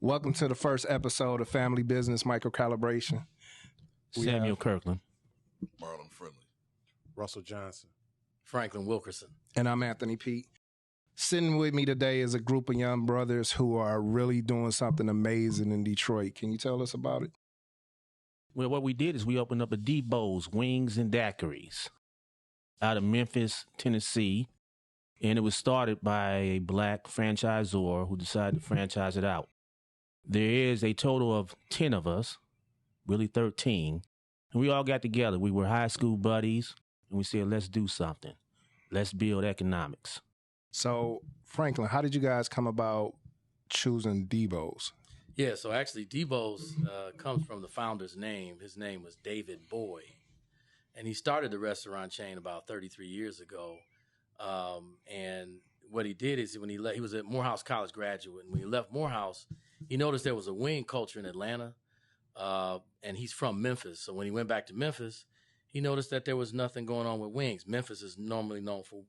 Welcome to the first episode of Family Business Micro Calibration. Samuel Kirkland. Marlon Friendly. Russell Johnson. Franklin Wilkerson. And I'm Anthony Pete. Sitting with me today is a group of young brothers who are really doing something amazing in Detroit. Can you tell us about it? Well, what we did is we opened up a Debo's Wings and Daiquiris out of Memphis, Tennessee. And it was started by a black franchisor who decided to franchise it out. There is a total of 10 of us, really 13. And we all got together. We were high school buddies. And we said, let's do something. Let's build economics. So, Franklin, how did you guys come about choosing Debo's? Yeah, so actually Debo's comes from the founder's name. His name was David Boy. And he started the restaurant chain about 33 years ago. And what he did is when he left, he was a Morehouse College graduate. And when he left Morehouse, he noticed there was a wing culture in Atlanta. And he's from Memphis. So when he went back to Memphis, he noticed that there was nothing going on with wings. Memphis is normally known for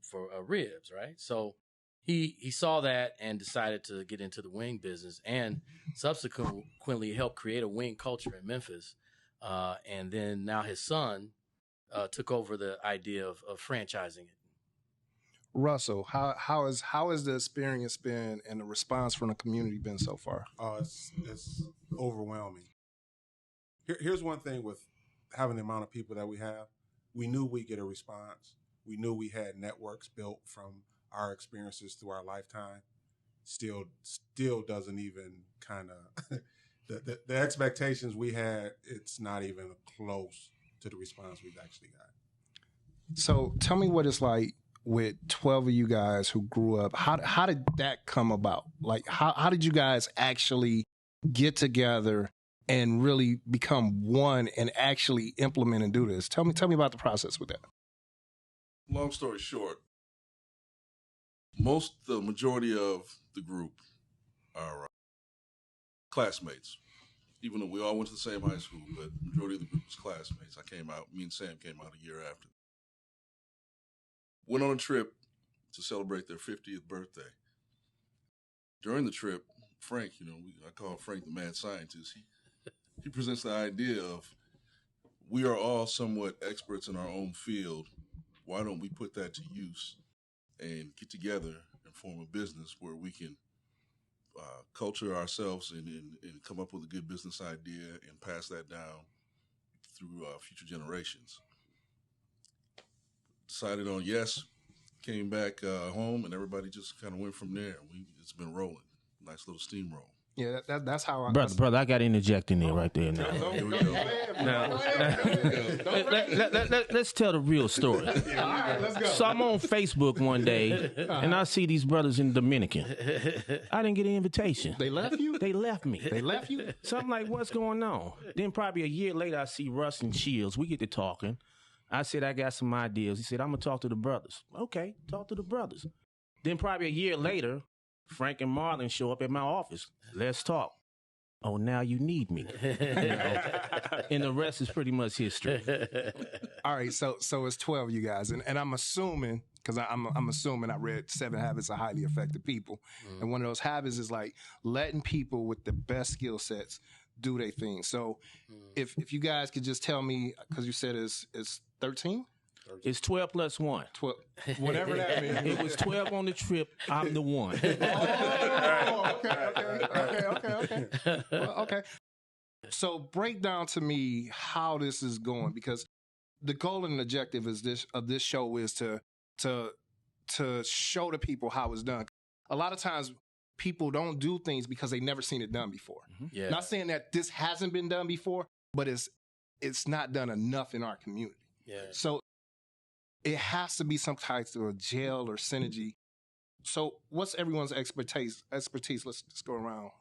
ribs, right? So he saw that and decided to get into the wing business and subsequently helped create a wing culture in Memphis. And then now his son took over the idea of franchising it. Russell, how has the experience been and the response from the community been so far? It's overwhelming. Here's one thing with having the amount of people that we have. We knew we'd get a response. We knew we had networks built from our experiences through our lifetime. Still doesn't even kind of the expectations we had. It's not even close to the response we've actually got. So tell me what it's like with 12 of you guys who grew up. How did that come about? Like, how did you guys actually get together and really become one and actually implement and do this? Tell me about the process with that. Long story short, the majority of the group are classmates. Even though we all went to the same high school, but the majority of the group was classmates. Me and Sam came out a year after. Went on a trip to celebrate their 50th birthday. During the trip, Frank, I call Frank the mad scientist. He presents the idea of, we are all somewhat experts in our own field. Why don't we put that to use and get together and form a business where we can culture ourselves and come up with a good business idea and pass that down through future generations. Decided on yes, came back home, and everybody just kind of went from there. It's been rolling. Nice little steamroll. Yeah, that's how Brother, I got to interject in there right there now. Here we go. Let's tell the real story. All right, let's go. So I'm on Facebook one day, and I see these brothers in Dominican. I didn't get an invitation. They left you? They left me. They left you? So I'm like, what's going on? Then probably a year later, I see Russ and Shields. We get to talking. I said, I got some ideas. He said, I'm going to talk to the brothers. Okay, talk to the brothers. Then probably a year later, Frank and Marlon show up at my office. Let's talk. Oh, now you need me. And the rest is pretty much history. All right, so it's 12 of you guys. And I'm assuming, because I'm assuming I read 7 Habits of Highly Effective People. And one of those habits is like letting people with the best skill sets do their thing. So if you guys could just tell me, because you said it's 13? It's 12 plus 1. 12, whatever that means. It was 12 on the trip. I'm the one. Okay. Well, okay. So break down to me how this is going, because the goal and objective of this show is to show the people how it's done. A lot of times people don't do things because they've never seen it done before. Yeah. Not saying that this hasn't been done before, but it's not done enough in our community. Yeah. So it has to be some type of gel or synergy. So what's everyone's expertise? Let's just go around.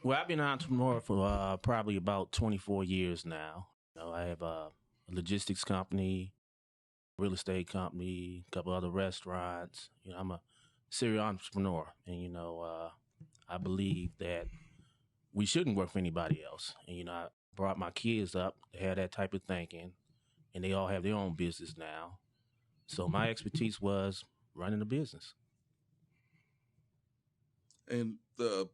Well, I've been an entrepreneur for probably about 24 years now. I have a logistics company, real estate company, a couple other restaurants. I'm a serial entrepreneur, and I believe that we shouldn't work for anybody else. And I brought my kids up to have that type of thinking, and they all have their own business now. So my expertise was running a business. And the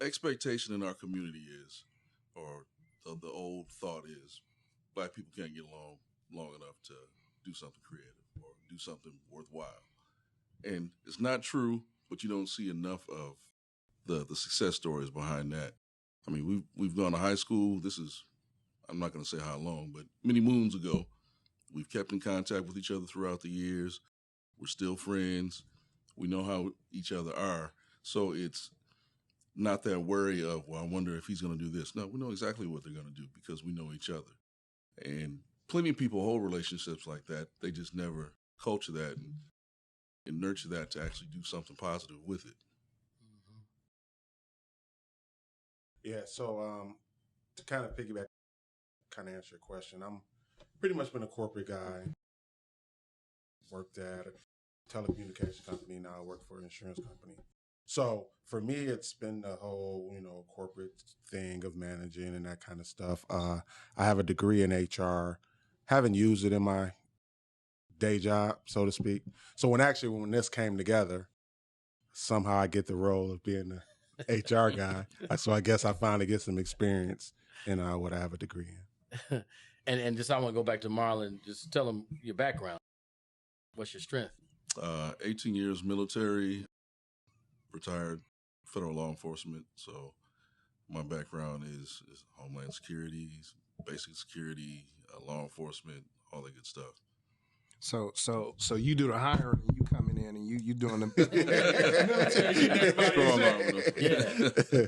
expectation in our community is, or the old thought is, Black people can't get along long enough to do something creative or do something worthwhile. And it's not true, but you don't see enough of the success stories behind that. I mean, we've gone to high school. This is, I'm not going to say how long, but many moons ago. We've kept in contact with each other throughout the years. We're still friends. We know how each other are. So it's not that worry of, well, I wonder if he's going to do this. No, we know exactly what they're going to do because we know each other. And plenty of people hold relationships like that. They just never culture that and nurture that to actually do something positive with it. Yeah, so to kind of piggyback, kind of answer your question, I'm pretty much been a corporate guy. Worked at a telecommunications company. Now I work for an insurance company. So for me, it's been the whole, corporate thing of managing and that kind of stuff. I have a degree in HR. Haven't used it in my day job, so to speak. So when this came together, somehow I get the role of being the HR guy. So I guess I finally get some experience in what I have a degree in. And just I want to go back to Marlon. Just tell him your background. What's your strength? 18 years military, retired federal law enforcement. So my background is Homeland Security, basic security, law enforcement, all that good stuff. So you do the hiring, and you coming in, and you doing the military.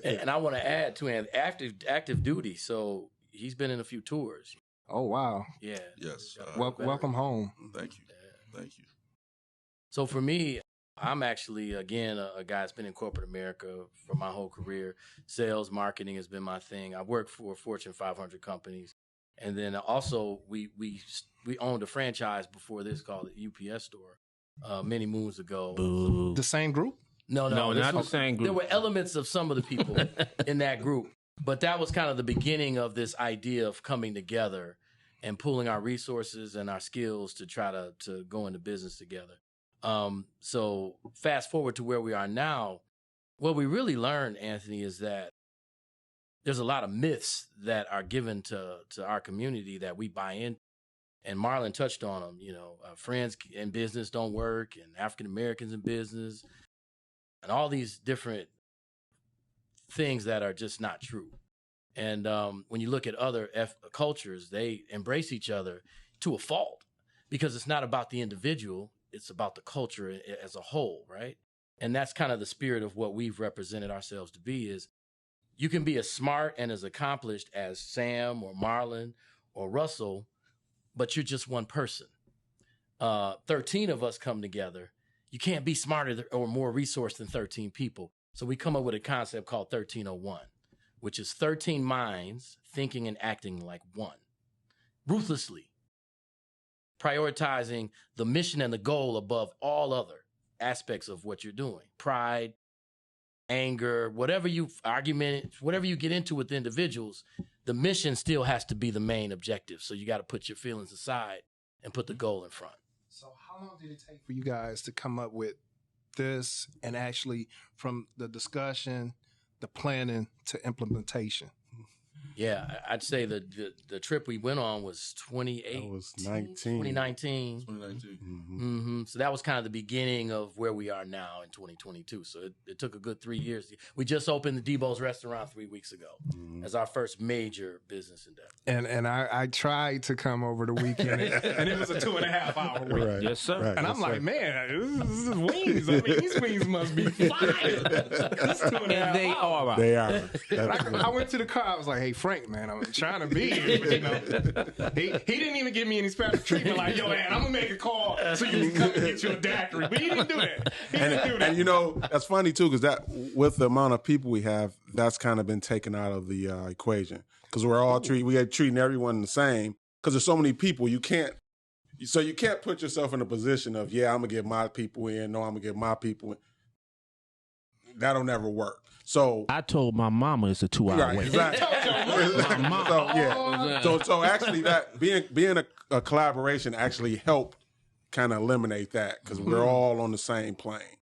Yeah. And I want to add to him active duty. So he's been in a few tours. Oh wow! Yeah. Yes. Welcome home. Thank you. Yeah. Thank you. So for me, I'm actually again a guy that's been in corporate America for my whole career. Sales, marketing has been my thing. I worked for Fortune 500 companies, and then also we owned a franchise before this called the UPS store many moons ago. Boo. The same group? No, not the same group. There were elements of some of the people in that group. But that was kind of the beginning of this idea of coming together and pooling our resources and our skills to try to go into business together. So fast forward to where we are now, what we really learned, Anthony, is that there's a lot of myths that are given to our community that we buy in. And Marlon touched on them, friends in business don't work, and African Americans in business, and all these different things that are just not true. And when you look at other cultures, they embrace each other to a fault because it's not about the individual. It's about the culture as a whole, right? And that's kind of the spirit of what we've represented ourselves to be is you can be as smart and as accomplished as Sam or Marlon or Russell, but you're just one person. 13 of us come together. You can't be smarter or more resourced than 13 people. So we come up with a concept called 1301, which is 13 minds thinking and acting like one, ruthlessly, prioritizing the mission and the goal above all other aspects of what you're doing. Pride, anger, whatever you get into with individuals, the mission still has to be the main objective. So you got to put your feelings aside and put the goal in front. So how long did it take for you guys to come up with this and actually from the discussion, the planning to implementation? Yeah, I'd say the trip we went on was 2019. That was 2019. 2019. Mm-hmm. So that was kind of the beginning of where we are now in 2022. So it took a good 3 years. We just opened the Debo's restaurant 3 weeks ago as our first major business endeavor. And I tried to come over the weekend, and it was a 2.5 hour week. Right. Yes, sir. Right. And I'm like, man, this is wings. I mean, these wings must be fire. And they are. They are. I went to the car. I was like, hey, Frank, man, I'm trying to be here. But, he didn't even give me any special treatment. Like, yo, man, I'm going to make a call so you can come and get you a daiquiri. But he didn't do that. And that's funny, too, because that with the amount of people we have, that's kind of been taken out of the equation. Because we're all treating everyone the same. Because there's so many people, you can't put yourself in a position of, yeah, I'm going to get my people in. No, I'm going to get my people in. That'll never work. So I told my mama it's a 2-hour wait. Exactly. So actually, that being a collaboration actually helped kind of eliminate that because we're all on the same plane.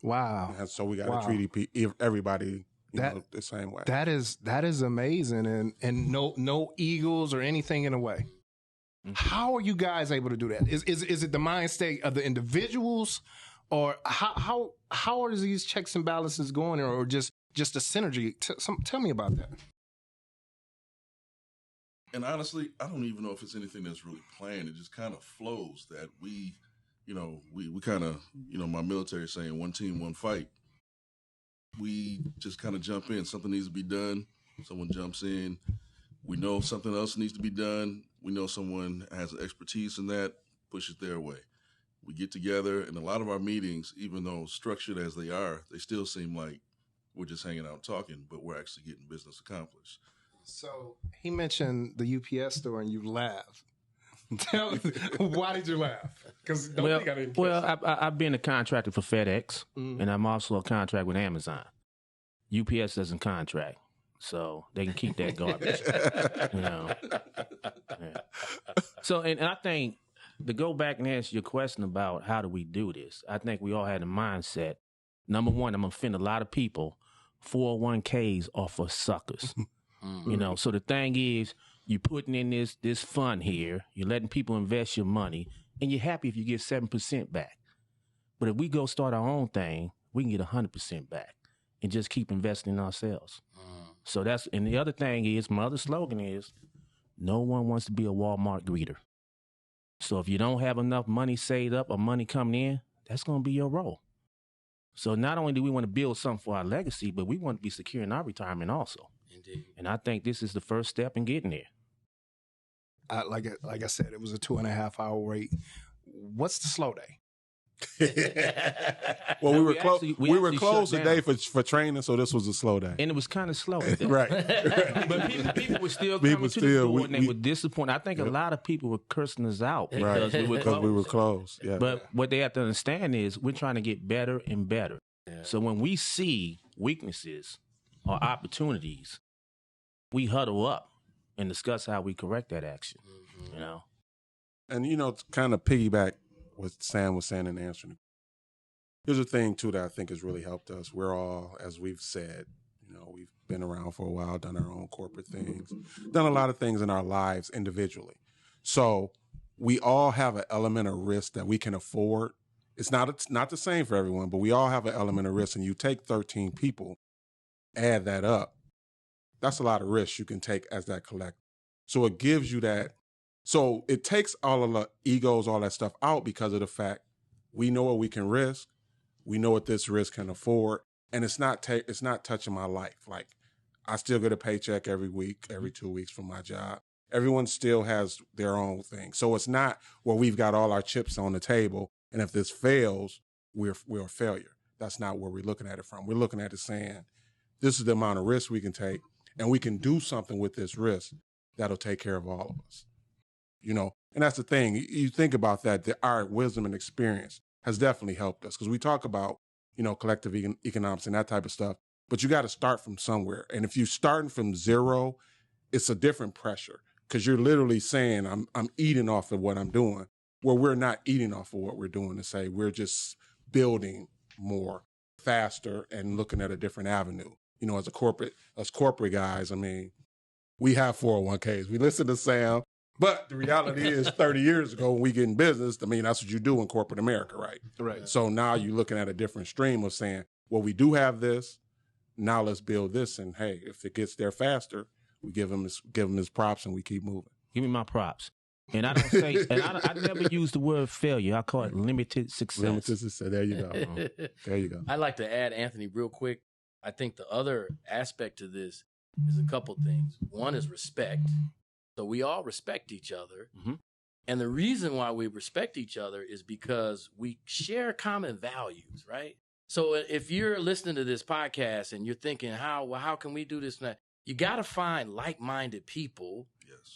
Wow. And so we got to treat everybody the same way. That is amazing, and no egos or anything in a way. Mm-hmm. How are you guys able to do that? Is it the mind state of the individuals, or how are these checks and balances going, or just a synergy? Tell me about that. And honestly, I don't even know if it's anything that's really planned. It just kind of flows that we kind of, my military saying, one team, one fight. We just kind of jump in. Something needs to be done. Someone jumps in. We know something else needs to be done. We know someone has expertise in that, push it their way. We get together, and a lot of our meetings, even though structured as they are, they still seem like we're just hanging out talking, but we're actually getting business accomplished. So he mentioned the UPS store, and you laughed. Tell me, why did you laugh? Because I've been a contractor for FedEx, and I'm also a contract with Amazon. UPS doesn't contract, so they can keep that garbage. Yeah. So, and I think to go back and answer your question about how do we do this, I think we all had a mindset. Number one, I'm gonna offend a lot of people. 401ks are for suckers. So the thing is, you're putting in this fund here, you're letting people invest your money, and you're happy if you get 7% back. But if we go start our own thing, we can get 100% back and just keep investing in ourselves. So and the other thing is, my other slogan is, no one wants to be a Walmart greeter. So if you don't have enough money saved up or money coming in, that's going to be your role. So not only do we want to build something for our legacy, but we want to be secure in our retirement also. Indeed. And I think this is the first step in getting there. Like I said, it was a 2.5-hour wait. What's the slow day? Well, we were closed today for training, so this was a slow day, and it was kind of slow. Right. But people were still coming to the door, and they were disappointed. I think a lot of people were cursing us out because we were closed. Yeah. But what they have to understand is we're trying to get better and better. Yeah. So when we see weaknesses or opportunities, we huddle up and discuss how we correct that action. And to kind of piggyback what Sam was saying in answering. Here's a thing, too, that I think has really helped us. We're all, as we've said, we've been around for a while, done our own corporate things, done a lot of things in our lives individually. So we all have an element of risk that we can afford. It's not the same for everyone, but we all have an element of risk. And you take 13 people, add that up, that's a lot of risk you can take as that collective. So it gives you that. So it takes all of the egos, all that stuff out because of the fact we know what we can risk. We know what this risk can afford. And it's not touching my life. Like, I still get a paycheck every week, every 2 weeks from my job. Everyone still has their own thing. So it's not where we've got all our chips on the table. And if this fails, we're a failure. That's not where we're looking at it from. We're looking at it saying, this is the amount of risk we can take, and we can do something with this risk that'll take care of all of us. And that's the thing. You think about that, our wisdom and experience has definitely helped us because we talk about, collective economics and that type of stuff, but you got to start from somewhere. And if you're starting from zero, it's a different pressure because you're literally saying, I'm eating off of what I'm doing, where we're not eating off of what we're doing to say we're just building more, faster, and looking at a different avenue. As corporate guys, we have 401ks. We listen to Sam. But the reality is 30 years ago when we get in business, that's what you do in corporate America, right? Right. So now you're looking at a different stream of saying, well, we do have this. Now let's build this. And hey, if it gets there faster, we give him his props and we keep moving. Give me my props. And I don't say, I never use the word failure. I call it limited success. Limited success. There you go. There you go. I'd like to add, Anthony, real quick. I think the other aspect to this is a couple things. One is respect. So we all respect each other. Mm-hmm. And the reason why we respect each other is because we share common values, right? So if you're listening to this podcast and you're thinking, how can we do this and that? You got to find like-minded people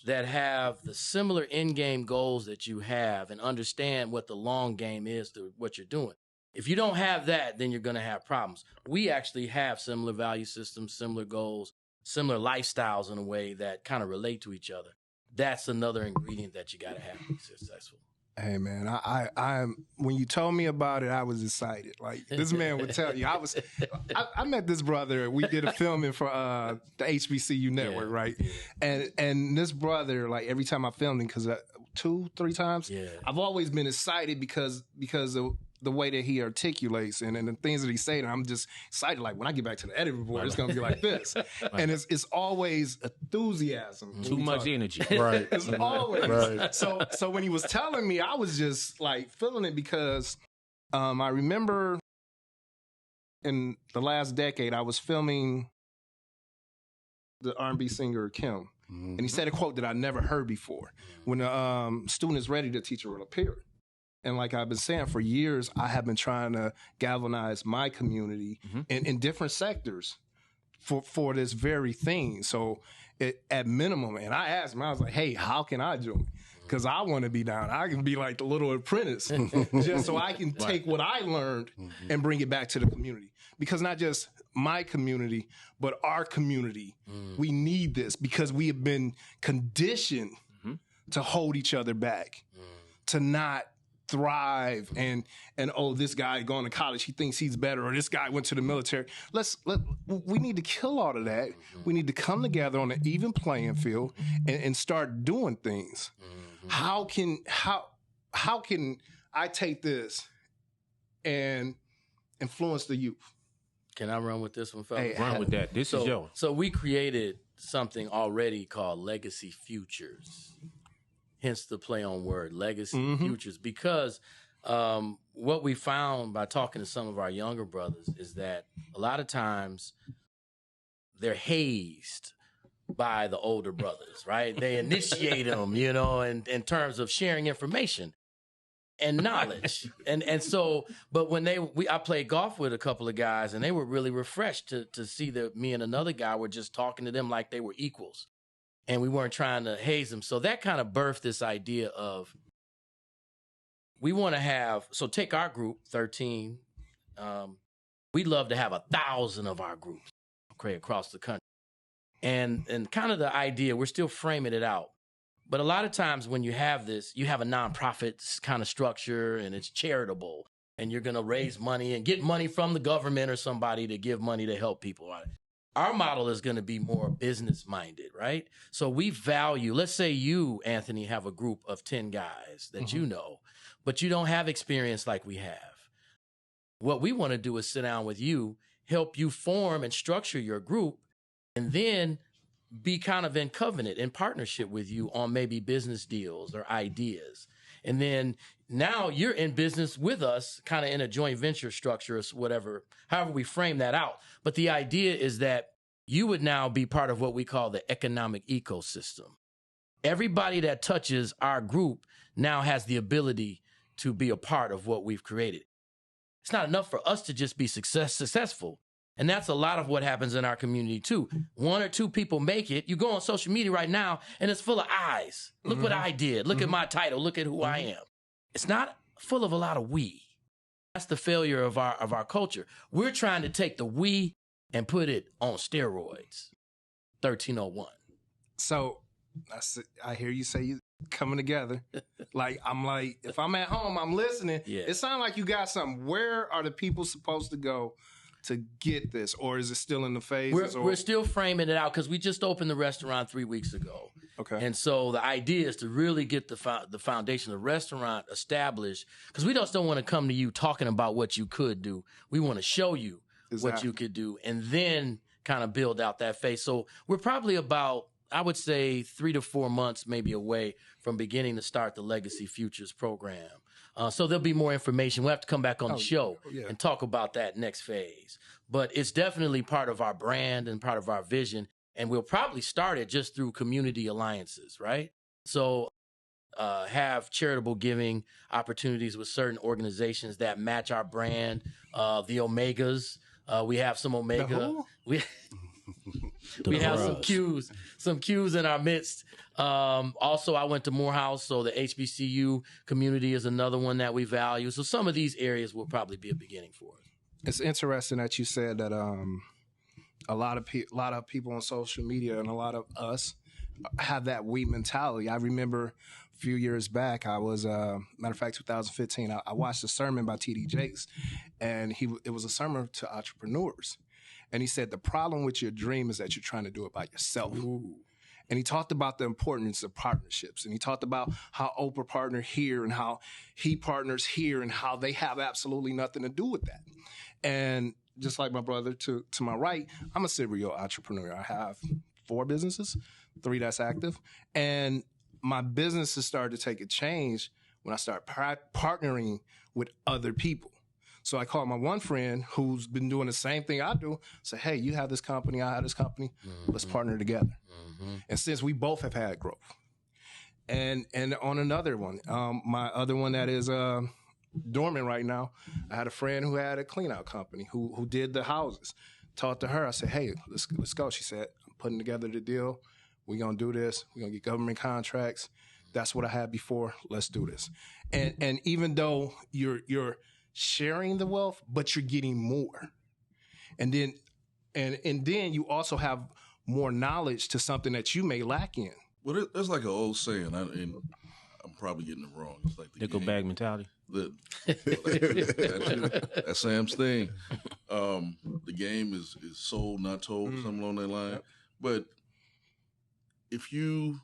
that have the similar in-game goals that you have and understand what the long game is to what you're doing. If you don't have that, then you're going to have problems. We actually have similar value systems, similar goals, similar lifestyles in a way that kind of relate to each other. That's another ingredient that you got to have to be successful. Hey man, I'm when you told me about it, I was excited. Like this man would tell you, I met this brother. We did a filming for the HBCU network, right? And this brother, like every time I filmed him, because 2-3 times, I've always been excited because of the way that he articulates and the things that he say, and I'm just excited. Like when I get back to the editing board, it's gonna be like this, and it's always enthusiasm, too much energy, Right? It's always Right. So when he was telling me, I was just like feeling it because I remember in the last decade I was filming the R&B singer Kim, and he said a quote that I never heard before: "When a student is ready, the teacher will appear." And like I've been saying for years, I have been trying to galvanize my community in different sectors for this very thing. So at minimum, and I asked him, I was like, hey, how can I join? Because I want to be down. I can be like the little apprentice just so I can take what I learned and bring it back to the community. Because not just my community, but our community. We need this because we have been conditioned to hold each other back, to not thrive and oh, this guy going to college, he thinks he's better, or this guy went to the military. We need to kill all of that. We need to come together on an even playing field and start doing things. How can I take this and influence the youth? Can I run with this one, fellas? Hey, Run with that. This is yours. So we created something already called Legacy Futures. Hence the play on word, Legacy Futures. Because what we found by talking to some of our younger brothers is that a lot of times they're hazed by the older brothers, right? They initiate them, in terms of sharing information and knowledge. and so, but when I played golf with a couple of guys, and they were really refreshed to see that me and another guy were just talking to them like they were equals. And we weren't trying to haze them. So that kind of birthed this idea of we want to have, so take our group, 13. We'd love to have 1,000 of our groups, okay, across the country. And kind of the idea, we're still framing it out. But a lot of times when you have this, you have a nonprofit kind of structure and it's charitable. And you're going to raise money and get money from the government or somebody to give money to help people. Our model is going to be more business-minded, right? So we value, let's say you, Anthony, have a group of 10 guys that you know, but you don't have experience like we have. What we want to do is sit down with you, help you form and structure your group, and then be kind of in covenant, in partnership with you on maybe business deals or ideas. And then now you're in business with us, kind of in a joint venture structure or whatever, however we frame that out. But the idea is that you would now be part of what we call the economic ecosystem. Everybody that touches our group now has the ability to be a part of what we've created. It's not enough for us to just be successful. And that's a lot of what happens in our community too. 1 or 2 people make it. You go on social media right now and it's full of eyes. Look what I did. Look at my title. Look at who I am. It's not full of a lot of we. That's the failure of our culture. We're trying to take the we and put it on steroids. 1301. So I hear you say you coming together. I'm like, if I'm at home, I'm listening. Yeah. It sounds like you got something. Where are the people supposed to go to get this, or is it still in the phases? We're still framing it out because we just opened the restaurant 3 weeks ago. Okay. And so the idea is to really get the foundation of the restaurant established, because we just don't want to come to you talking about what you could do. We want to show you what you could do and then kind of build out that phase. So we're probably about, I would say, 3 to 4 months maybe away from beginning to start the Legacy Futures program. So there'll be more information. We'll have to come back on the show and talk about that next phase. But it's definitely part of our brand and part of our vision. And we'll probably start it just through community alliances, right? So have charitable giving opportunities with certain organizations that match our brand. The Omegas. We have some Omega. We have some Qs in our midst. Also, I went to Morehouse, so the HBCU community is another one that we value. So some of these areas will probably be a beginning for us. It's interesting that you said that a lot of people on social media and a lot of us have that we mentality. I remember a few years back, I was, matter of fact, 2015, I watched a sermon by T.D. Jakes, and it was a sermon to entrepreneurs. And he said, the problem with your dream is that you're trying to do it by yourself. Ooh. And he talked about the importance of partnerships. And he talked about how Oprah partnered here and how he partners here and how they have absolutely nothing to do with that. And just like my brother to my right, I'm a serial entrepreneur. I have 4 businesses, 3 that's active. And my business has started to take a change when I start partnering with other people. So I called my one friend who's been doing the same thing I do, say, hey, you have this company, I have this company, let's partner together. And since we both have had growth. And on another one, my other one that is dormant right now, I had a friend who had a clean out company who did the houses. Talked to her, I said, hey, let's go. She said, I'm putting together the deal. We're going to do this. We're going to get government contracts. That's what I had before. Let's do this. And even though you're sharing the wealth, but you're getting more. And then you also have more knowledge to something that you may lack in. Well, there's like an old saying, and I'm probably getting it wrong. It's like the nickel bag mentality. That's Sam's thing. The game is sold, not told, something along that line. Yep. But if you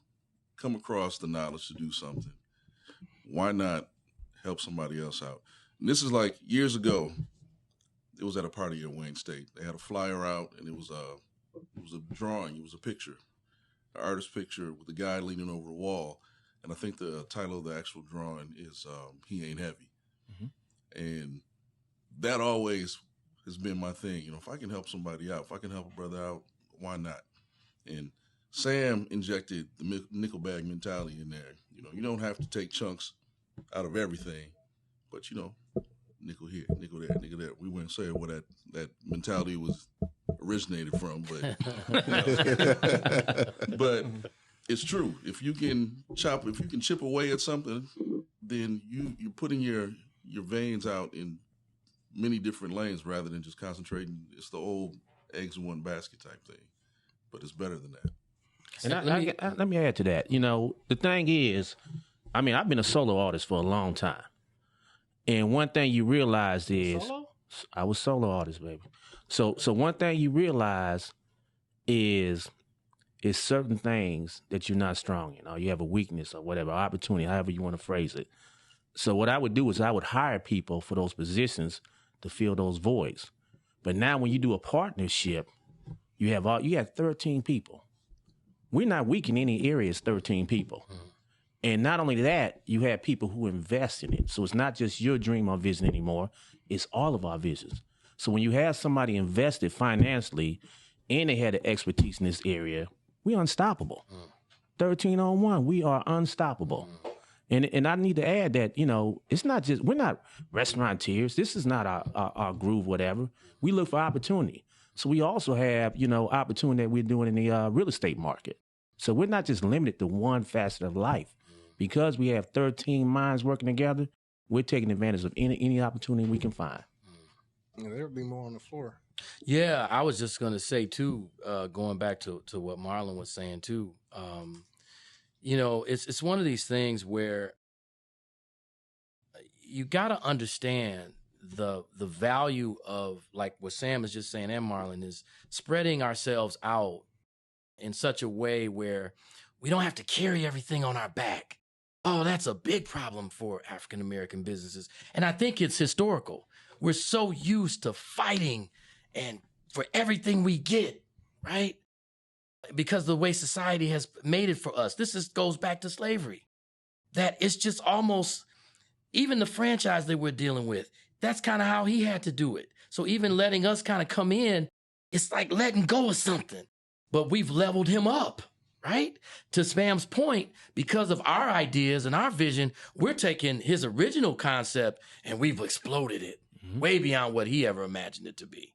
come across the knowledge to do something, why not help somebody else out? And this is like years ago. It was at a party at Wayne State. They had a flyer out, and it was a drawing. It was a picture, an artist's picture with a guy leaning over a wall. And I think the title of the actual drawing is "He Ain't Heavy," and that always has been my thing. You know, if I can help somebody out, if I can help a brother out, why not? And Sam injected the nickel bag mentality in there. You know, you don't have to take chunks out of everything, but you know, nickel here, nickel there, nickel there. We wouldn't say where that mentality was originated from, but it's true. If you can chip away at something, then you're putting your veins out in many different lanes rather than just concentrating. It's the old eggs in one basket type thing, but it's better than that. And let me add to that. You know, the thing is, I mean, I've been a solo artist for a long time. And one thing you realize is I was solo artist, baby. So one thing you realize is certain things that you're not strong in, or you have a weakness or whatever, opportunity, however you want to phrase it. So what I would do is I would hire people for those positions to fill those voids. But now when you do a partnership, you have 13 people. We're not weak in any area, it's 13 people. And not only that, you have people who invest in it. So it's not just your dream or vision anymore, it's all of our visions. So when you have somebody invested financially and they had the expertise in this area, we're unstoppable. 13 on 1, we are unstoppable. And I need to add that, you know, it's not just, we're not restaurateurs. This is not our groove, whatever. We look for opportunity. So we also have, you know, opportunity that we're doing in the real estate market. So we're not just limited to one facet of life. Because we have 13 minds working together, we're taking advantage of any opportunity we can find. Yeah, there'll be more on the floor. Yeah, I was just going to say, too, going back to what Marlon was saying, too, you know, it's one of these things where you got to understand the value of, like what Sam is just saying and Marlon, is spreading ourselves out in such a way where we don't have to carry everything on our back. Oh, that's a big problem for African-American businesses. And I think it's historical. We're so used to fighting and for everything we get, right? Because of the way society has made it for us. This goes back to slavery. That it's just almost, even the franchise that we're dealing with, that's kind of how he had to do it. So even letting us kind of come in, it's like letting go of something. But we've leveled him up. Right? To Spam's point, because of our ideas and our vision, we're taking his original concept and we've exploded it way beyond what he ever imagined it to be.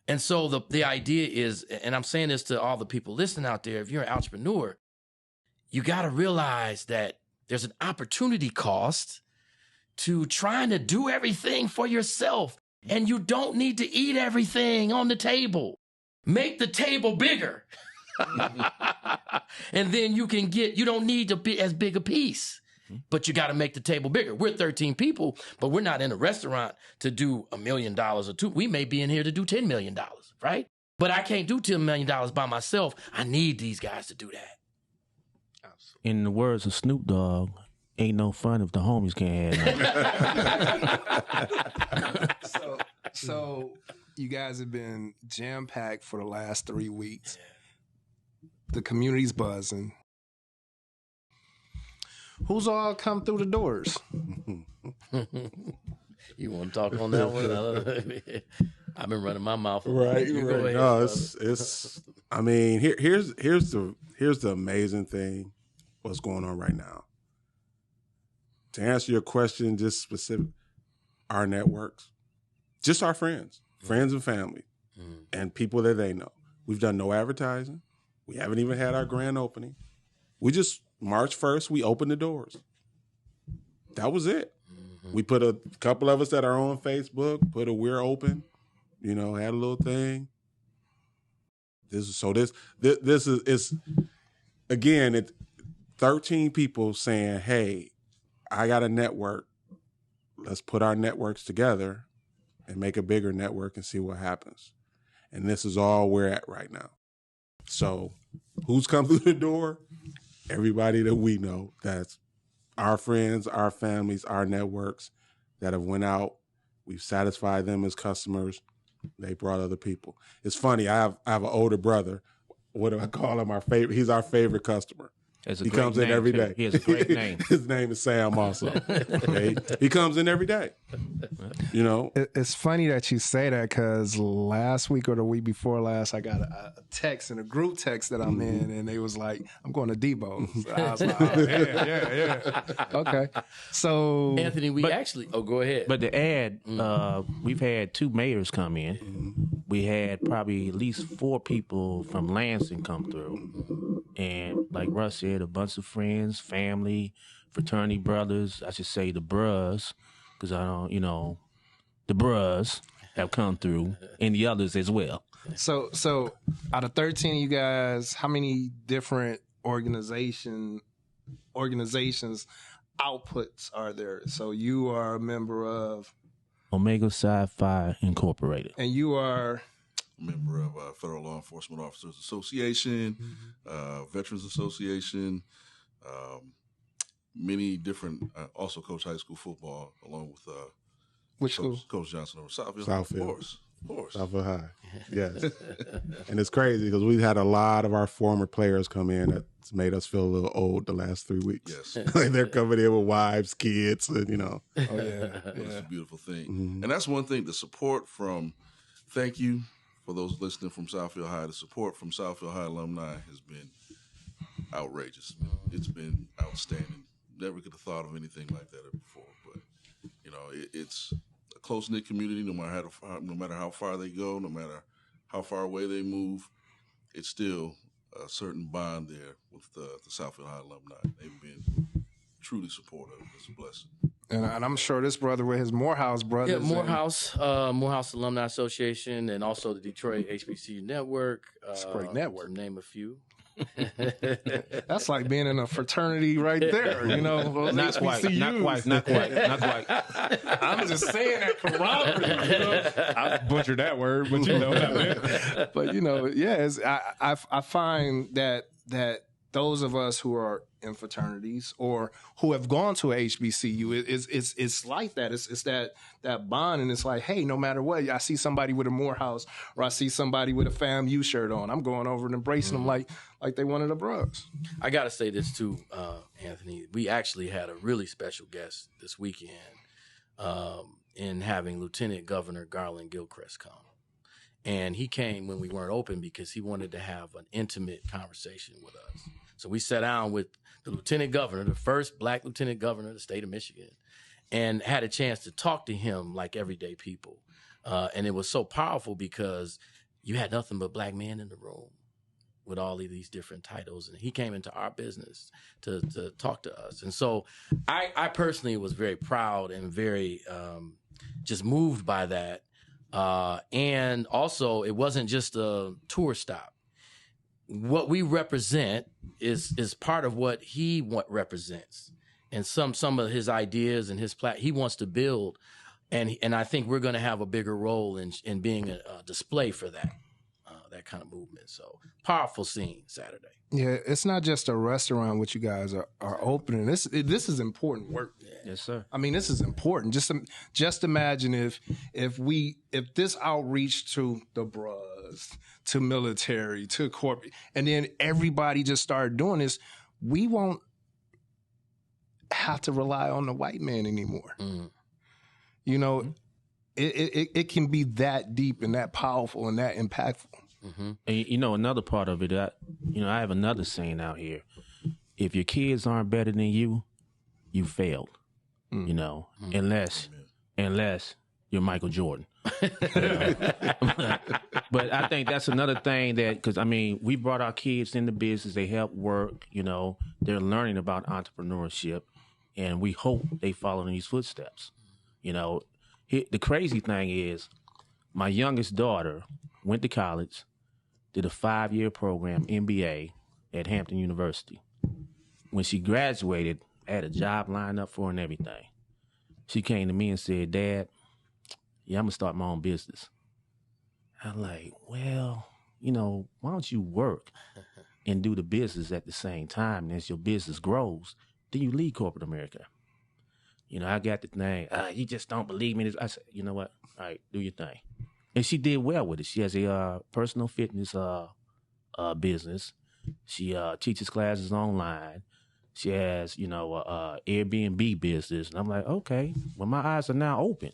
And so the idea is, and I'm saying this to all the people listening out there, if you're an entrepreneur, you got to realize that there's an opportunity cost to trying to do everything for yourself. And you don't need to eat everything on the table. Make the table bigger. And then you don't need to be as big a piece, but you got to make the table bigger. We're 13 people, but we're not in a restaurant to do $1 million or two. We may be in here to do $10 million, right? But I can't do $10 million by myself. I need these guys to do that. Absolutely. In the words of Snoop Dogg, ain't no fun if the homies can't have none. So you guys have been jam-packed for the last 3 weeks. The community's buzzing. Who's all come through the doors? You want to talk on that one? I've been running my mouth. Right. You go ahead, no, it's. I mean, here's the amazing thing. What's going on right now? To answer your question, just specific, our networks, just our friends and family, and people that they know. We've done no advertising. We haven't even had our grand opening. We just, March 1st, we opened the doors. That was it. Mm-hmm. We put a couple of us that are on Facebook, put a "we're open," had a little thing. This is again, it's 13 people saying, "Hey, I got a network. Let's put our networks together and make a bigger network and see what happens." And this is all we're at right now. So who's come through the door? Everybody that we know. That's our friends, our families, our networks that have went out. We've satisfied them as customers. They brought other people. It's funny. I have an older brother. What do I call him? He's our favorite customer. He comes in every day. He has a great name. His name is Sam also. Okay? He comes in every day. It's funny that you say that because last week or the week before last, I got a text in a group text that I'm in, and they was like, "I'm going to Debo's." So I was like, "Oh, yeah. Okay." So Anthony, go ahead. But the ad, we've had 2 mayors come in. We had probably at least 4 people from Lansing come through, and like Russ said, a bunch of friends, family, fraternity brothers. I should say the bros, because I don't, the bros have come through, and the others as well. So out of 13 you guys, how many different organizations outputs are there? So you are a member of Omega Psi Phi Incorporated. And you are a member of Federal Law Enforcement Officers Association, Veterans Association, many different, also coach high school football along with which school? Coach Johnson over Southfield. Southfield. Of course. Southfield High. Yes. And it's crazy because we've had a lot of our former players come in that's made us feel a little old the last 3 weeks. Yes. Like they're coming in with wives, kids, and Oh, yeah. It's a beautiful thing. Mm-hmm. And that's one thing, the support from, thank you for those listening from Southfield High. The support from Southfield High alumni has been outrageous. It's been outstanding. Never could have thought of anything like that before. But, it's a close-knit community, no matter how far they go, no matter how far away they move, it's still a certain bond there with the Southfield High alumni. They've been truly supportive. It's a blessing. And I'm sure this brother with his Morehouse brothers. Yeah, Morehouse Alumni Association, and also the Detroit HBCU Network. It's a great network. To name a few. That's like being in a fraternity right there, Not quite. I'm just saying that for Robert. I butchered that word, but you know what I mean. But I find that those of us who are in fraternities or who have gone to a HBCU, it's like that. It's that bond, and it's like, hey, no matter what, I see somebody with a Morehouse or I see somebody with a FAMU shirt on, I'm going over and embracing them like they one of the bros. I got to say this too, Anthony. We actually had a really special guest this weekend in having Lieutenant Governor Garland Gilchrist come. And he came when we weren't open because he wanted to have an intimate conversation with us. So we sat down with the lieutenant governor, the first black lieutenant governor of the state of Michigan, and had a chance to talk to him like everyday people. And it was so powerful because you had nothing but black men in the room with all of these different titles. And he came into our business to talk to us. And so I personally was very proud and very just moved by that. And also, it wasn't just a tour stop. what we represent is part of what he represents, and some of his ideas and his he wants to build, and I think we're going to have a bigger role in being a display for that kind of movement. So powerful scene Saturday. Yeah, it's not just a restaurant what you guys are opening. This is important work. Yeah. Yes, sir. I mean, this is important. Just imagine if this outreach to the bros, to military, to corporate, and then everybody just started doing this, we won't have to rely on the white man anymore. You know, it can be that deep and that powerful and that impactful. And you know, another part of it, I have another saying out here: if your kids aren't better than you, you failed. You know, unless you're Michael Jordan. But I think that's another thing because I mean, we brought our kids into business. They help work. You know, they're learning about entrepreneurship, and we hope they follow in these footsteps. You know, the crazy thing is, my youngest daughter went to college, did a 5-year program, MBA, at Hampton University. When she graduated, I had a job lined up for her and everything. She came to me and said, "Dad, yeah, I'm going to start my own business." I'm like, well, you know, why don't you work and do the business at the same time? And as your business grows, then you leave corporate America. You know, I got the thing, you just don't believe me. I said, you know what? All right, do your thing. And she did well with it. She has a personal fitness business. She teaches classes online. She has, you know, Airbnb business. And I'm like, okay, well, my eyes are now open,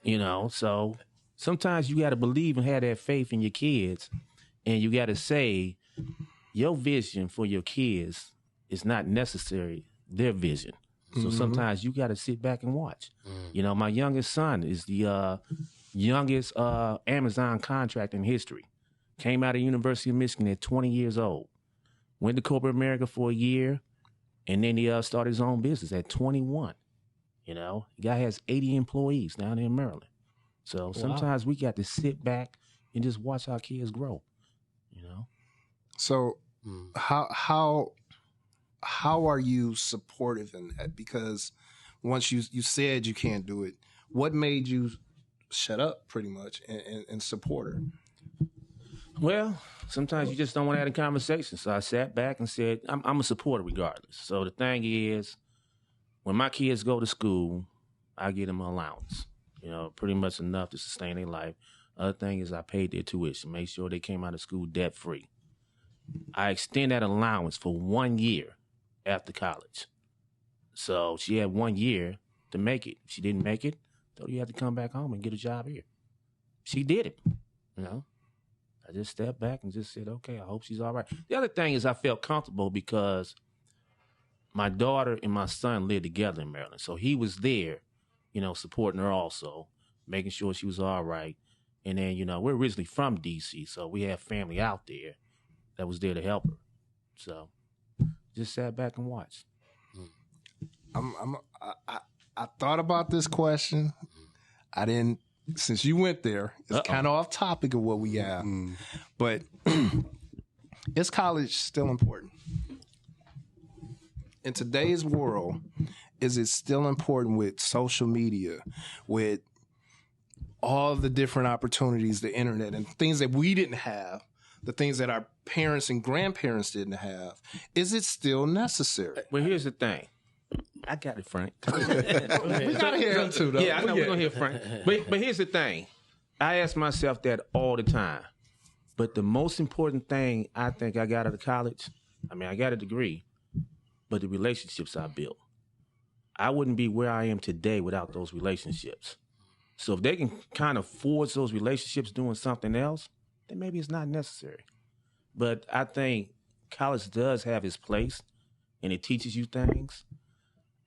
you know. So sometimes you got to believe and have that faith in your kids. And you got to say your vision for your kids is not necessarily their vision. So sometimes you got to sit back and watch. You know, my youngest son is the youngest Amazon contract in history. Came out of University of Michigan at 20 years old. Went to corporate America for a year, and then he started his own business at 21. You know, the guy has 80 employees down in Maryland. So sometimes we got to sit back and just watch our kids grow. You know. So how are you supportive in that? Because once you said you can't do it, what made you shut up pretty much and support her? Well, sometimes you just don't want to have a conversation. So I sat back and said, I'm a supporter regardless. So the thing is, when my kids go to school, I give them an allowance, you know, pretty much enough to sustain their life. Other thing is I paid their tuition, make sure they came out of school debt-free. I extend that allowance for 1 year after college. So she had 1 year to make it. If she didn't make it, told her you have to come back home and get a job here. She did it, you know. I just stepped back and just said, okay, I hope she's all right. The other thing is I felt comfortable because my daughter and my son lived together in Maryland. So he was there, you know, supporting her also, making sure she was all right. And then, you know, we're originally from D.C., so we have family out there that was there to help her. So just sat back and watched. I thought about this question. I didn't. Since you went there, it's kind of off topic of what we have. But is college still important? In today's world, is it still important with social media, with all the different opportunities, the internet, and things that we didn't have, the things that our parents and grandparents didn't have? Is it still necessary? Well, here's the thing. I got it, Frank. We gotta hear him too, though. Yeah, I know we're gonna hear Frank. But here's the thing. I ask myself that all the time. But the most important thing I think I got out of college, I mean, I got a degree, but the relationships I built. I wouldn't be where I am today without those relationships. So if they can kind of forge those relationships doing something else, then maybe it's not necessary. But I think college does have its place, and it teaches you things.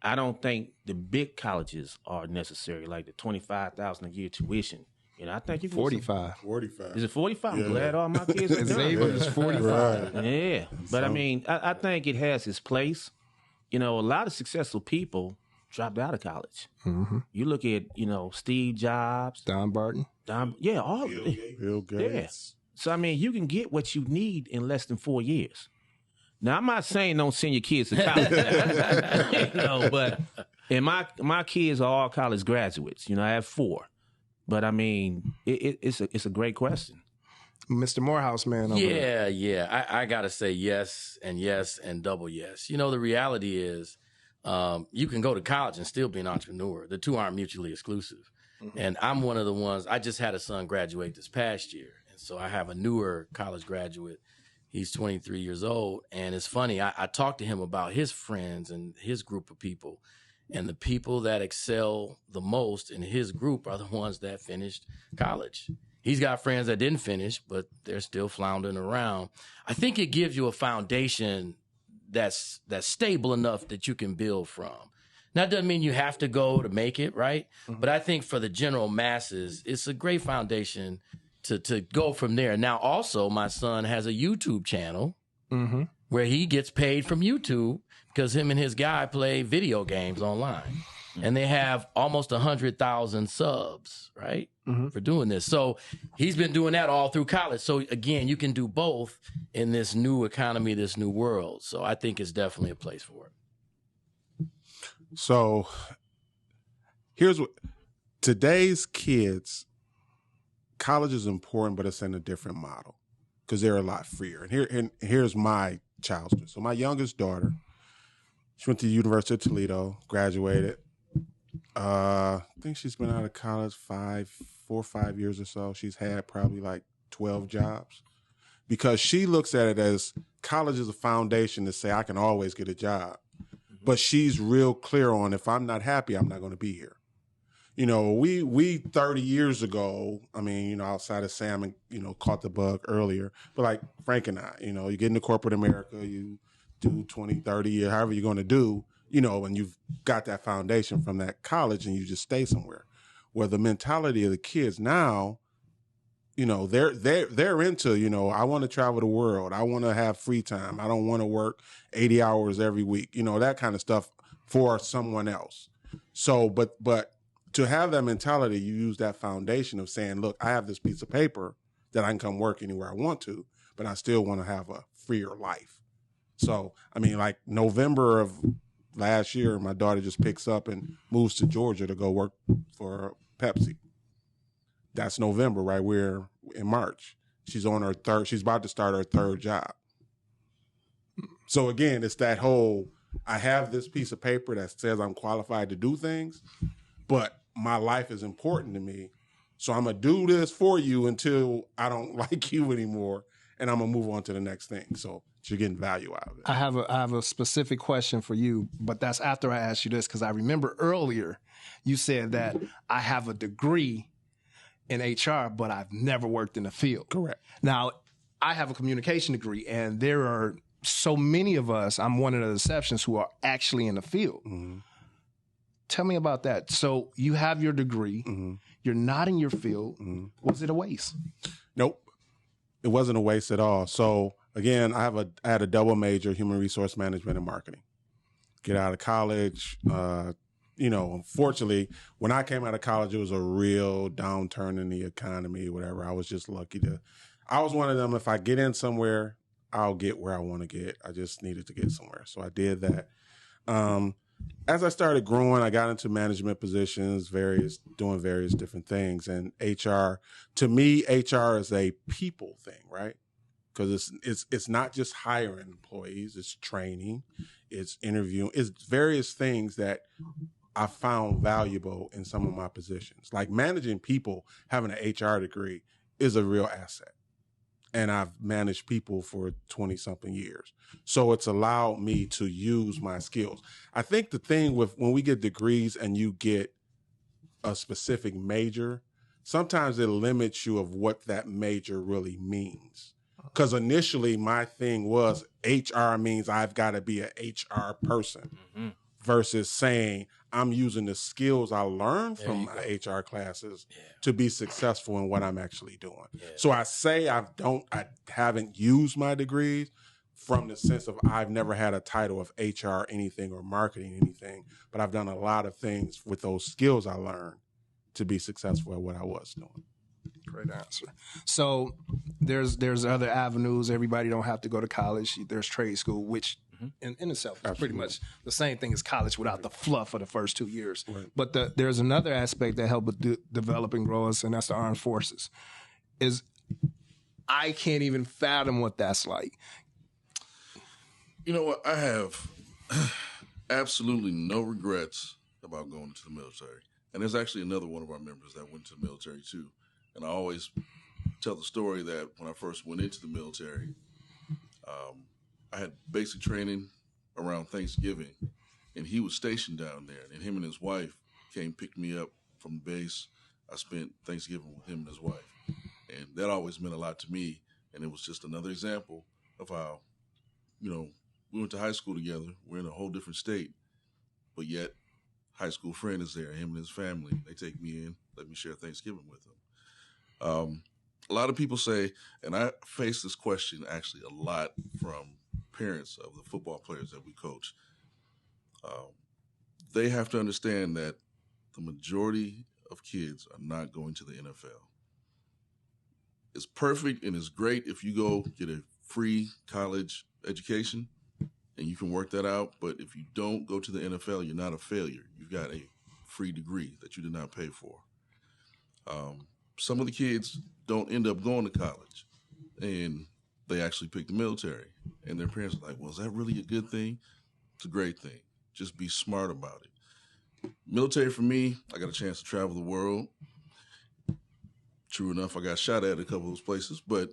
I don't think the big colleges are necessary, like the $25,000 a year tuition. You know, I think you can 45. 45. Is it 45? I'm glad all my kids are done. Xavier is 45. Right. Yeah, but I mean, I think it has its place. You know, a lot of successful people dropped out of college. You look at, you know, Steve Jobs, Don Barton. all Bill Gates. yeah. So, I mean, you can get what you need in less than 4 years. Now, I'm not saying don't send your kids to college, but and my kids are all college graduates. I have 4. But, I mean, it's a great question. Mr. Morehouse, man. Over there. Yeah. I got to say yes and double yes. The reality is you can go to college and still be an entrepreneur. The two aren't mutually exclusive. Mm-hmm. And I'm one of the ones, I just had a son graduate this past year. And so I have a newer college graduate. He's 23 years old. And it's funny, I talked to him about his friends and his group of people. And the people that excel the most in his group are the ones that finished college. He's got friends that didn't finish, but they're still floundering around. I think it gives you a foundation that's stable enough that you can build from. Now, it doesn't mean you have to go to make it, right? Mm-hmm. But I think for the general masses, it's a great foundation to go from there. Now, also, my son has a YouTube channel where he gets paid from YouTube because him and his guy play video games online. And they have almost 100,000 subs, right, for doing this. So he's been doing that all through college. So, again, you can do both in this new economy, this new world. So I think it's definitely a place for it. So here's what today's kids, college is important, but it's in a different model because they're a lot freer. And here's my child's story. So my youngest daughter, she went to the University of Toledo, graduated. I think she's been out of college 4 or 5 years or so. She's had probably like 12 jobs because she looks at it as college is a foundation to say I can always get a job. But she's real clear on if I'm not happy, I'm not going to be here. We 30 years ago, I mean, outside of Sam and, caught the bug earlier, but like Frank and I, you get into corporate America, you do 20, 30 years, however you're going to do, and you've got that foundation from that college and you just stay somewhere. Where the mentality of the kids now, they're into, I want to travel the world. I want to have free time. I don't want to work 80 hours every week, that kind of stuff for someone else. So, but to have that mentality, you use that foundation of saying, look, I have this piece of paper that I can come work anywhere I want to, but I still want to have a freer life. So, I mean, like November of last year, my daughter just picks up and moves to Georgia to go work for Pepsi. That's November, right? We're in March. She's about to start her 3rd job. So again, it's that whole, I have this piece of paper that says I'm qualified to do things, but my life is important to me. So I'm going to do this for you until I don't like you anymore. And I'm going to move on to the next thing. So you're getting value out of it. I have a specific question for you, but that's after I asked you this, because I remember earlier you said that I have a degree in HR, but I've never worked in the field. Correct. Now, I have a communication degree, and there are so many of us, I'm one of the exceptions, who are actually in the field. Mm-hmm. Tell me about that. So you have your degree. Mm-hmm. You're not in your field. Mm-hmm. Was it a waste? Nope. It wasn't a waste at all. So again, I had a double major, human resource management and marketing. Get out of college. Unfortunately, when I came out of college, it was a real downturn in the economy, whatever. I was just lucky I was one of them. If I get in somewhere, I'll get where I want to get. I just needed to get somewhere. So I did that. As I started growing, I got into management positions, doing various different things. And HR, to me, HR is a people thing, right? Because it's not just hiring employees, it's training, it's interviewing, it's various things that I found valuable in some of my positions. Like managing people, having an HR degree is a real asset. And I've managed people for 20-something years. So it's allowed me to use my skills. I think the thing with when we get degrees and you get a specific major, sometimes it limits you of what that major really means. Because initially my thing was HR means I've got to be an HR person versus saying I'm using the skills I learned from my HR classes to be successful in what I'm actually doing. Yeah. So I say I haven't used my degrees from the sense of I've never had a title of HR anything or marketing anything, but I've done a lot of things with those skills I learned to be successful at what I was doing. Great answer. So there's other avenues. Everybody don't have to go to college. There's trade school, which in itself is pretty much the same thing as college without the fluff of the first 2 years. Right. But there's another aspect that help with develop and grow us, and that's the armed forces. I can't even fathom what that's like. You know what? I have absolutely no regrets about going into the military. And there's actually another one of our members that went to the military too. And I always tell the story that when I first went into the military, I had basic training around Thanksgiving, and he was stationed down there. And him and his wife came pick me up from the base. I spent Thanksgiving with him and his wife. And that always meant a lot to me. And it was just another example of how, we went to high school together. We're in a whole different state, but yet high school friend is there, him and his family. They take me in, let me share Thanksgiving with them. A lot of people say, and I face this question actually a lot from parents of the football players that we coach. They have to understand that the majority of kids are not going to the NFL. It's perfect and it's great if you go get a free college education and you can work that out. But if you don't go to the NFL, you're not a failure. You've got a free degree that you did not pay for. Some of the kids don't end up going to college, and they actually pick the military. And their parents are like, well, is that really a good thing? It's a great thing. Just be smart about it. Military for me, I got a chance to travel the world. True enough, I got shot at a couple of those places, but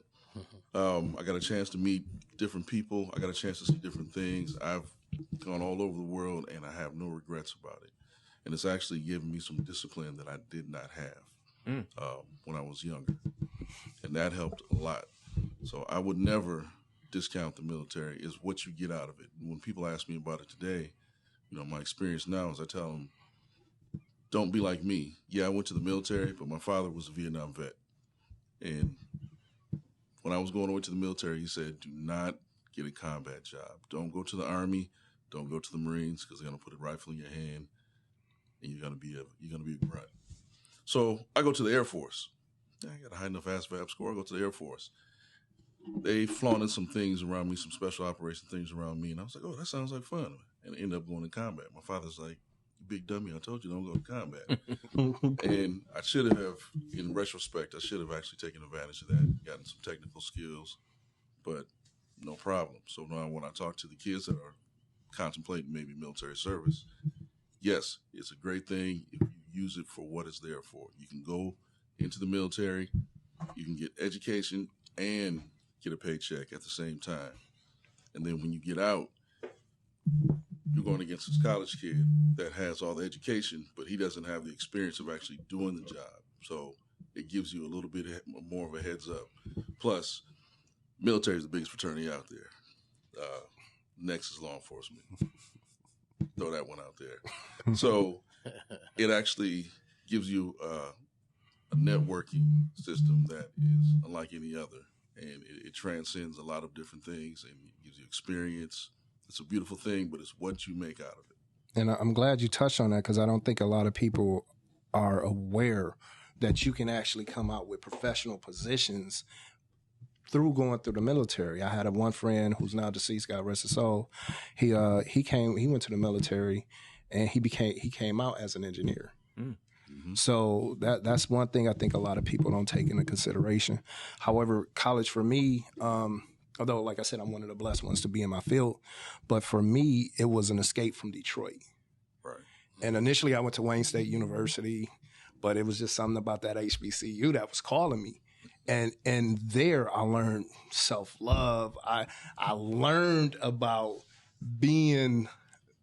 I got a chance to meet different people. I got a chance to see different things. I've gone all over the world, and I have no regrets about it. And it's actually given me some discipline that I did not have when I was younger. And that helped a lot. So I would never discount the military. It's what you get out of it. When people ask me about it today, my experience now is I tell them, don't be like me. Yeah, I went to the military, but my father was a Vietnam vet. And when I was going away to the military, he said, do not get a combat job. Don't go to the Army. Don't go to the Marines, because they're going to put a rifle in your hand, and you're going to be a grunt. So I go to the Air Force. I got a high enough ASVAB score. I go to the Air Force. They flaunted some things around me, some special operation things around me, and I was like, oh, that sounds like fun. And I ended up going to combat. My father's like, you big dummy, I told you don't go to combat. And I should have, in retrospect, I should have actually taken advantage of that, gotten some technical skills, but no problem. So now when I talk to the kids that are contemplating maybe military service, yes, it's a great thing if you use it for what it's there for. You can go into the military, you can get education and get a paycheck at the same time. And then when you get out, you're going against this college kid that has all the education, but he doesn't have the experience of actually doing the job. So it gives you a little bit more of a heads up. Plus, military is the biggest fraternity out there. Next is law enforcement. Throw that one out there. So it actually gives you a networking system that is unlike any other. And it transcends a lot of different things and it gives you experience. It's a beautiful thing, but it's what you make out of it. And I'm glad you touched on that, because I don't think a lot of people are aware that you can actually come out with professional positions through going through the military. I had one friend who's now deceased, God rest his soul. He went to the military, and he came out as an engineer. Mm-hmm. So that's one thing I think a lot of people don't take into consideration. However, college for me, although, like I said, I'm one of the blessed ones to be in my field, but for me, it was an escape from Detroit. Right. And initially, I went to Wayne State University, but it was just something about that HBCU that was calling me. And there, I learned self-love. I learned about being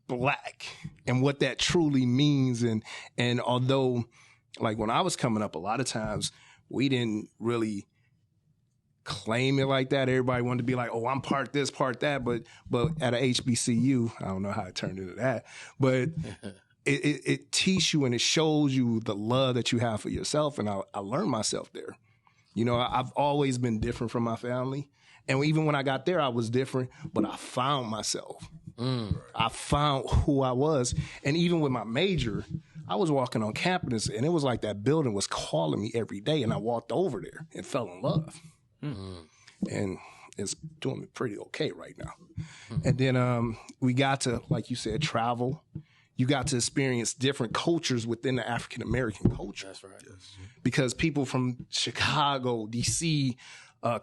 Black and what that truly means. And although, like, when I was coming up, a lot of times we didn't really claim it like that. Everybody wanted to be like, oh, I'm part this, part that. But at a HBCU, I don't know how it turned into that, but it teaches you and it shows you the love that you have for yourself. And I learned myself there. I've always been different from my family. And even when I got there, I was different, but I found myself. I found who I was. And even with my major, I was walking on campus, and it was like that building was calling me every day, and I walked over there and fell in love. And it's doing me pretty okay right now. And then we got to, like you said, travel. You got to experience different cultures within the African-American culture. That's right. Yes. Because people from Chicago, D.C.,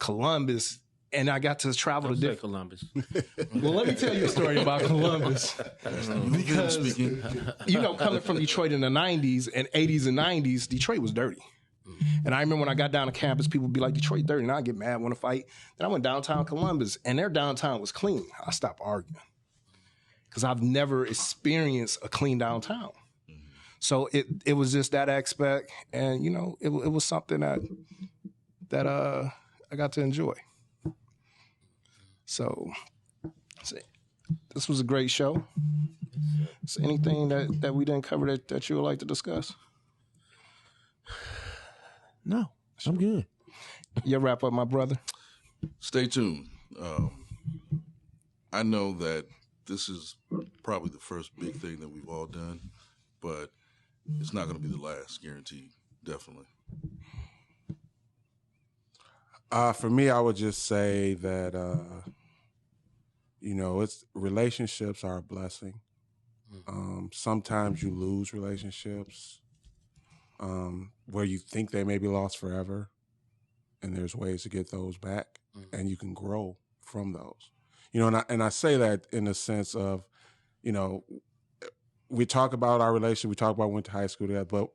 Columbus, and I got to travel to different... Columbus. Well, let me tell you a story about Columbus. Because, coming from Detroit in the 90s and 80s and 90s, Detroit was dirty. And I remember when I got down to campus, people would be like, Detroit dirty, and I'd get mad, want to fight. Then I went downtown Columbus, and their downtown was clean. I stopped arguing because I've never experienced a clean downtown. So it was just that aspect, and, it was something that I got to enjoy. So this was a great show. Is there anything that we didn't cover that you would like to discuss? No, I'm good. You wrap up, my brother. Stay tuned. I know that this is probably the first big thing that we've all done, but it's not going to be the last, guaranteed. Definitely. For me, I would just say that, it's relationships are a blessing. Sometimes you lose relationships where you think they may be lost forever, and there's ways to get those back, and you can grow from those. And I say that in the sense of, we talk about our relationship, we talk about went to high school together, but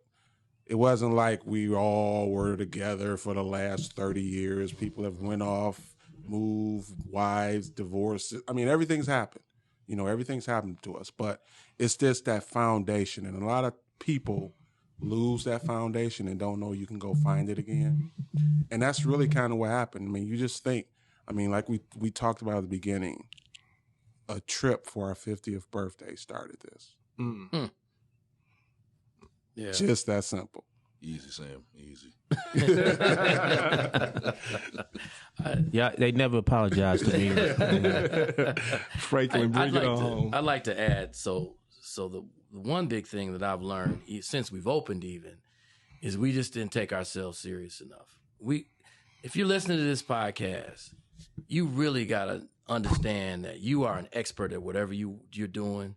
it wasn't like we all were together for the last 30 years. People have went off, moved, wives, divorced. I mean, everything's happened. Everything's happened to us, but it's just that foundation. And a lot of people lose that foundation and don't know you can go find it again. And that's really kind of what happened. I mean, you just think, like we talked about at the beginning, a trip for our 50th birthday started this. Yeah. Just that simple. Easy, Sam. Easy. Yeah, they never apologized to me. Franklin, bring it on home. I'd like to add, so the one big thing that I've learned since we've opened even is we just didn't take ourselves serious enough. If you're listening to this podcast, you really got to understand that you are an expert at whatever you're doing,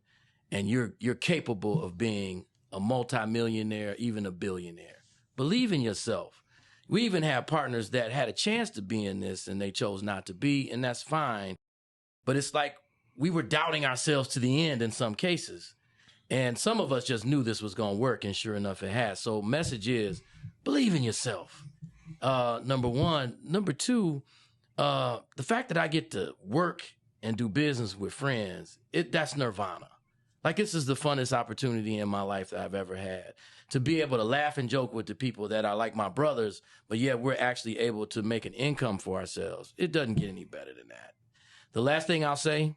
and you're capable of being a multimillionaire, even a billionaire. Believe in yourself. We even have partners that had a chance to be in this and they chose not to be, and that's fine. But it's like we were doubting ourselves to the end in some cases. And some of us just knew this was going to work, and sure enough, it has. So message is, believe in yourself. Number one. Number two, the fact that I get to work and do business with friends, that's nirvana. Like, this is the funnest opportunity in my life that I've ever had. To be able to laugh and joke with the people that are like my brothers, but yet we're actually able to make an income for ourselves. It doesn't get any better than that. The last thing I'll say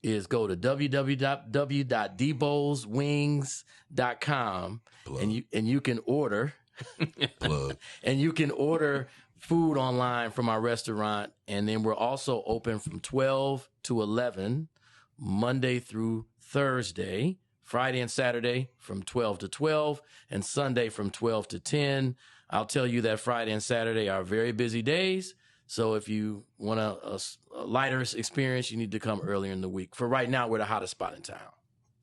is go to www.debowswings.com and you can order and you can order food online from our restaurant. And then we're also open from 12 to 11, Monday through Thursday, Friday and Saturday from 12 to 12, and Sunday from 12 to 10. I'll tell you that Friday and Saturday are very busy days. So if you want a lighter experience, you need to come earlier in the week. For right now, we're the hottest spot in town.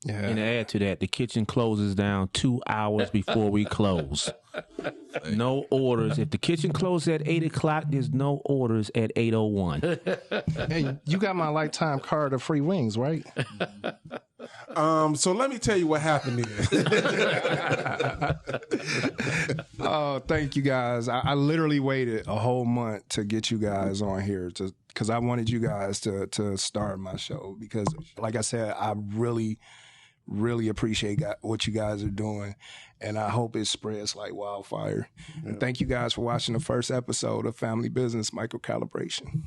Yeah. And to add to that, the kitchen closes down 2 hours before we close. No orders. If the kitchen closes at 8 o'clock, there's no orders at 8:01. Hey, you got my lifetime card of free wings, right? So let me tell you what happened here. Oh, thank you guys. I literally waited a whole month to get you guys on here because I wanted you guys to start my show because, like I said, I really appreciate what you guys are doing, and I hope it spreads like wildfire. Yeah. And thank you guys for watching the first episode of Family Business Micro Calibration.